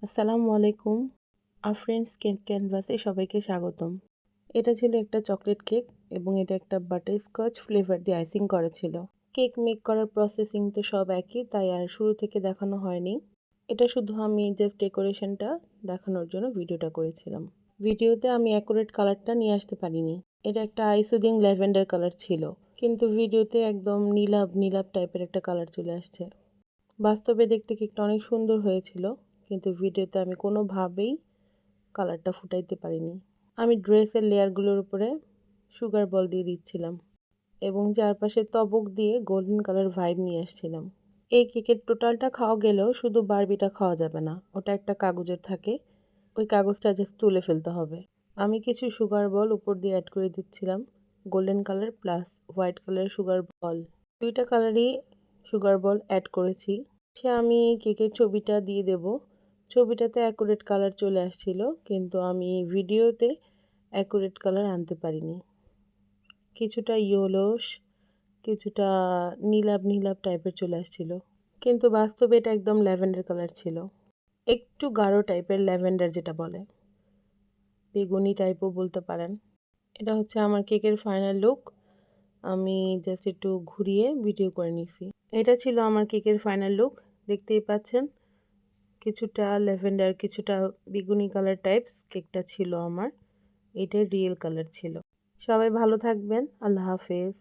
আসসালামু আলাইকুম। আফরিনস কেক ক্যানভাসে সবাইকে স্বাগতম। এটা ছিল একটা চকলেট কেক এবং এটা একটা বাটারস্কচ ফ্লেভার দিয়ে আইসিং করা ছিল। কেক মেক করার প্রসেসিং তো সব একই, তাই আর শুরু থেকে দেখানো হয়নি। এটা শুধু আমি জাস্ট ডেকোরেশনটা দেখানোর জন্য ভিডিওটা করেছিলাম। ভিডিওতে আমি অ্যাকুরেট কালারটা নিয়ে আসতে পারিনি। এটা একটা আইসুদিং ল্যাভেন্ডার কালার ছিল, কিন্তু ভিডিওতে একদম নীলাভ নীলাভ টাইপের একটা কালার চলে আসছে। বাস্তবে দেখতে কেকটা অনেক সুন্দর হয়েছিল, কিন্তু ভিডিওতে আমি কোনোভাবেই কালারটা ফুটাইতে পারিনি। আমি ড্রেসের লেয়ারগুলোর উপরে সুগার বল দিয়ে দিচ্ছিলাম এবং চারপাশে তবক দিয়ে গোল্ডেন কালার ভাইব নিয়ে আসছিলাম। এই কেকের টোটালটা খাওয়া গেলেও শুধু বারবিটা খাওয়া যাবে না, ওটা একটা কাগজের থাকে, ওই কাগজটা জাস্ট তুলে ফেলতে হবে। আমি কিছু সুগার বল উপর দিয়ে অ্যাড করে দিচ্ছিলাম, গোল্ডেন কালার প্লাস হোয়াইট কালারের সুগার বল, দুইটা কালারই সুগার বল অ্যাড করেছি। আমি কেকের ছবিটা দিয়ে দেব। ছবিটাতে অ্যাকুরেট কালার চলে আসছিল, কিন্তু আমি ভিডিওতে অ্যাকুরেট কালার আনতে পারিনি। কিছুটা ইয়েলোস, কিছুটা নীলাভ নীলাভ টাইপের চলে আসছিল, কিন্তু বাস্তবে এটা একদম ল্যাভেন্ডার কালার ছিল। একটু গাঢ় টাইপের ল্যাভেন্ডার, যেটা বলে বেগুনি টাইপও বলতে পারেন। এটা হচ্ছে আমার কেকের ফাইনাল লুক। আমি জাস্ট একটু ঘুরিয়ে ভিডিও করে নিছি। এটা ছিল আমার কেকের ফাইনাল লুক। দেখতেই পাচ্ছেন কিছুটা ল্যাভেন্ডার, কিছুটা বেগুনি কালার টাইপস কেকটা ছিল আমার। এটাই রিয়েল কালার ছিল। সবাই ভালো থাকবেন। আল্লাহ হাফেজ।